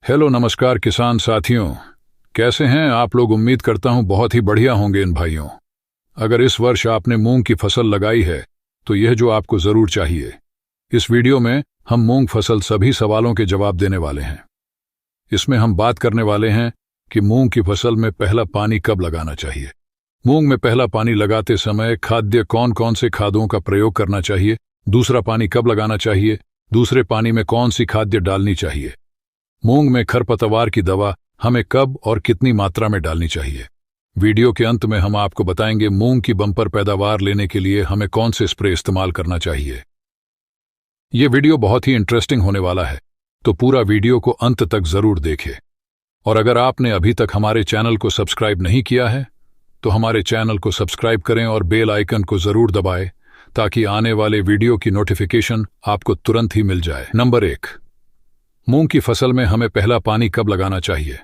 Hello नमस्कार किसान साथियों, कैसे हैं आप लोग। उम्मीद करता हूं बहुत ही बढ़िया होंगे इन भाइयों। अगर इस वर्ष आपने मूंग की फसल लगाई है तो यह जो आपको जरूर चाहिए। इस वीडियो में हम मूंग फसल सभी सवालों के जवाब देने वाले हैं। इसमें हम बात करने वाले हैं कि मूंग की फसल में पहला पानी कब लगाना चाहिए, मूंग में पहला पानी लगाते समय खाद्य कौन कौन से खादों का प्रयोग करना चाहिए, दूसरा पानी कब लगाना चाहिए, दूसरे पानी में कौन सी खाद्य डालनी चाहिए, मूंग में खरपतवार की दवा हमें कब और कितनी मात्रा में डालनी चाहिए। वीडियो के अंत में हम आपको बताएंगे मूंग की बम्पर पैदावार लेने के लिए हमें कौन से स्प्रे इस्तेमाल करना चाहिए। यह वीडियो बहुत ही इंटरेस्टिंग होने वाला है, तो पूरा वीडियो को अंत तक जरूर देखें। और अगर आपने अभी तक हमारे चैनल को सब्सक्राइब नहीं किया है तो हमारे चैनल को सब्सक्राइब करें और बेल आइकन को जरूर दबाएं ताकि आने वाले वीडियो की नोटिफिकेशन आपको तुरंत ही मिल जाए। नंबर 1, मूंग की फसल में हमें पहला पानी कब लगाना चाहिए।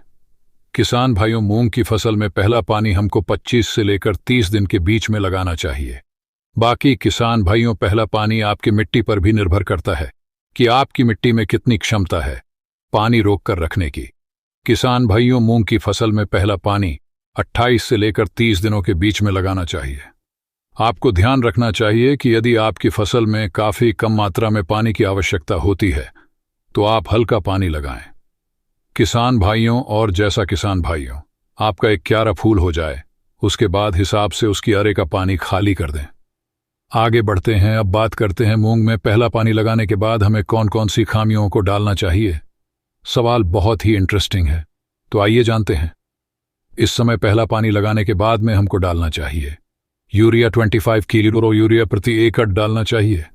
किसान भाइयों, मूंग की फसल में पहला पानी हमको 25 से लेकर 30 दिन के बीच में लगाना चाहिए। बाकी किसान भाइयों, पहला पानी आपकी मिट्टी पर भी निर्भर करता है कि आपकी मिट्टी में कितनी क्षमता है पानी रोक कर रखने की। किसान भाइयों, मूंग की फसल में पहला पानी 28 से लेकर 30 दिनों के बीच में लगाना चाहिए। आपको ध्यान रखना चाहिए कि यदि आपकी फसल में काफी कम मात्रा में पानी की आवश्यकता होती है तो आप हल्का पानी लगाएं। किसान भाइयों, और जैसा किसान भाइयों आपका एक क्यारा फूल हो जाए उसके बाद हिसाब से उसकी अरे का पानी खाली कर दें। आगे बढ़ते हैं, अब बात करते हैं मूंग में पहला पानी लगाने के बाद हमें कौन कौन सी खामियों को डालना चाहिए। सवाल बहुत ही इंटरेस्टिंग है, तो आइए जानते हैं। इस समय पहला पानी लगाने के बाद में हमको डालना चाहिए यूरिया 25 किलो यूरिया प्रति एकड़ डालना चाहिए।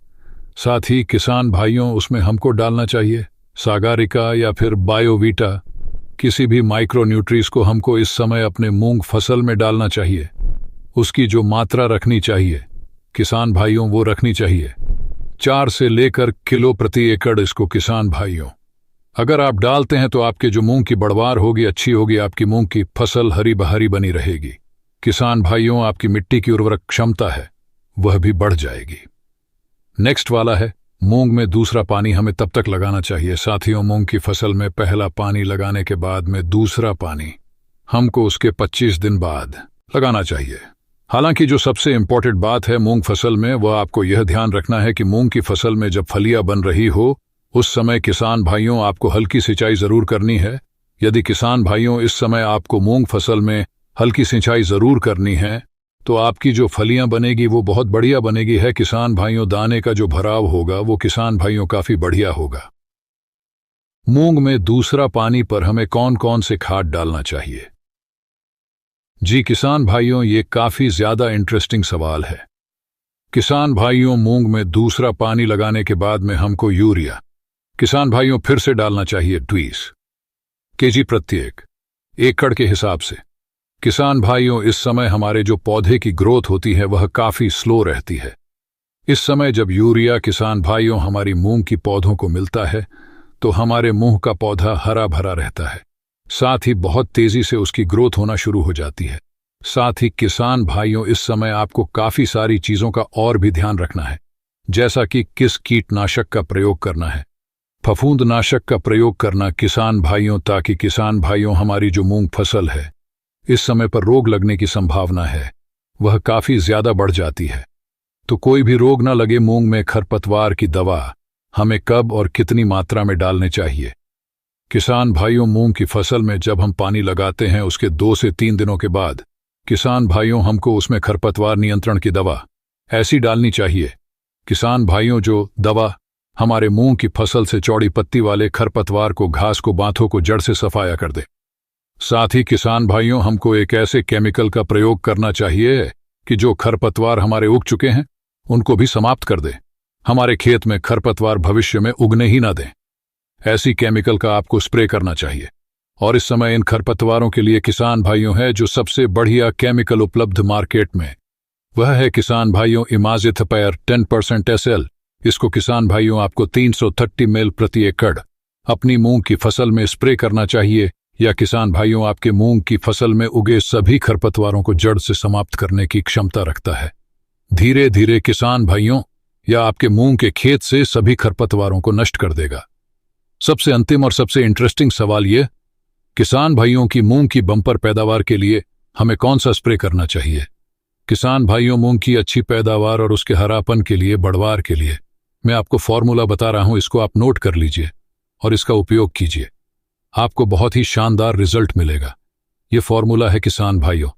साथ ही किसान भाइयों, उसमें हमको डालना चाहिए सागारिका या फिर बायोवीटा, किसी भी माइक्रो न्यूट्रीज को हमको इस समय अपने मूंग फसल में डालना चाहिए। उसकी जो मात्रा रखनी चाहिए किसान भाइयों वो रखनी चाहिए 4 से लेकर किलो प्रति एकड़। इसको किसान भाइयों अगर आप डालते हैं तो आपके जो मूंग की बढ़वार होगी अच्छी होगी, आपकी मूंग की फसल हरी बहरी बनी रहेगी। किसान भाइयों, आपकी मिट्टी की उर्वरक क्षमता है वह भी बढ़ जाएगी। नेक्स्ट वाला है, मूंग में दूसरा पानी हमें तब तक लगाना चाहिए। साथियों, मूंग की फसल में पहला पानी लगाने के बाद में दूसरा पानी हमको उसके 25 दिन बाद लगाना चाहिए। हालांकि जो सबसे इंपॉर्टेंट बात है मूंग फसल में वह आपको यह ध्यान रखना है कि मूंग की फसल में जब फलियां बन रही हो उस समय किसान भाइयों आपको हल्की सिंचाई जरूर करनी है। यदि किसान भाइयों इस समय आपको मूंग फसल में हल्की सिंचाई जरूर करनी है तो आपकी जो फलियां बनेगी वो बहुत बढ़िया बनेगी है किसान भाइयों। दाने का जो भराव होगा वो किसान भाइयों काफी बढ़िया होगा। मूंग में दूसरा पानी पर हमें कौन कौन से खाद डालना चाहिए। जी किसान भाइयों, ये काफी ज्यादा इंटरेस्टिंग सवाल है। किसान भाइयों, मूंग में दूसरा पानी लगाने के बाद में हमको यूरिया किसान भाइयों फिर से डालना चाहिए 20 केजी प्रत्येक एकड़ के हिसाब से। किसान भाइयों, इस समय हमारे जो पौधे की ग्रोथ होती है वह काफी स्लो रहती है। इस समय जब यूरिया किसान भाइयों हमारी मूंग की पौधों को मिलता है तो हमारे मूंग का पौधा हरा भरा रहता है, साथ ही बहुत तेजी से उसकी ग्रोथ होना शुरू हो जाती है। साथ ही किसान भाइयों, इस समय आपको काफी सारी चीजों का और भी ध्यान रखना है, जैसा कि किस कीटनाशक का प्रयोग करना है, फफूंदनाशक का प्रयोग करना किसान भाइयों, ताकि किसान भाइयों हमारी जो मूंग फसल है इस समय पर रोग लगने की संभावना है वह काफी ज्यादा बढ़ जाती है। तो कोई भी रोग न लगे, मूंग में खरपतवार की दवा हमें कब और कितनी मात्रा में डालने चाहिए। किसान भाइयों, मूंग की फसल में जब हम पानी लगाते हैं उसके 2 से 3 दिनों के बाद किसान भाइयों हमको उसमें खरपतवार नियंत्रण की दवा ऐसी डालनी चाहिए किसान भाइयों जो दवा हमारे मूंग की फसल से चौड़ी पत्ती वाले खरपतवार को, घास को, बांथों को जड़ से सफाया कर दे। साथ ही किसान भाइयों हमको एक ऐसे केमिकल का प्रयोग करना चाहिए कि जो खरपतवार हमारे उग चुके हैं उनको भी समाप्त कर दे, हमारे खेत में खरपतवार भविष्य में उगने ही ना दें। ऐसी केमिकल का आपको स्प्रे करना चाहिए। और इस समय इन खरपतवारों के लिए किसान भाइयों है जो सबसे बढ़िया केमिकल उपलब्ध मार्केट में वह है किसान भाइयों इमाजिथापेर 10% SL। इसको किसान भाइयों आपको 330 ml प्रति एकड़ अपनी मूंग की फसल में स्प्रे करना चाहिए, या किसान भाइयों आपके मूंग की फसल में उगे सभी खरपतवारों को जड़ से समाप्त करने की क्षमता रखता है। धीरे धीरे किसान भाइयों या आपके मूंग के खेत से सभी खरपतवारों को नष्ट कर देगा। सबसे अंतिम और सबसे इंटरेस्टिंग सवाल ये, किसान भाइयों की मूंग की बम्पर पैदावार के लिए हमें कौन सा स्प्रे करना चाहिए। किसान भाइयों, मूंग की अच्छी पैदावार और उसके हरापन के लिए, बढ़वार के लिए मैं आपको फॉर्मूला बता रहा हूं, इसको आप नोट कर लीजिए और इसका उपयोग कीजिए। आपको बहुत ही शानदार रिजल्ट मिलेगा। यह फॉर्मूला है किसान भाइयों,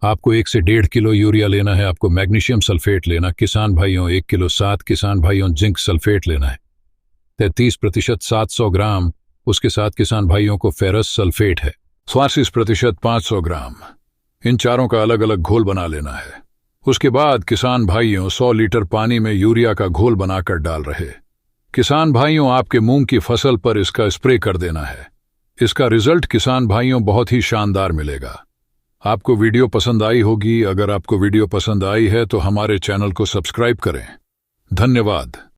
आपको 1 से 1.5 किलो यूरिया लेना है, आपको मैग्नीशियम सल्फेट लेना किसान भाइयों 1 किलो, 7 किसान भाइयों जिंक सल्फेट लेना है 33% 700 ग्राम, उसके साथ किसान भाइयों को फेरस सल्फेट है 80% 500 ग्राम। इन चारों का अलग अलग घोल बना लेना है। उसके बाद किसान भाइयों 100 लीटर पानी में यूरिया का घोल बनाकर डाल रहे किसान भाइयों आपके मूंग की फसल पर इसका स्प्रे कर देना है। इसका रिजल्ट किसान भाइयों बहुत ही शानदार मिलेगा। आपको वीडियो पसंद आई होगी। अगर आपको वीडियो पसंद आई है तो हमारे चैनल को सब्सक्राइब करें। धन्यवाद।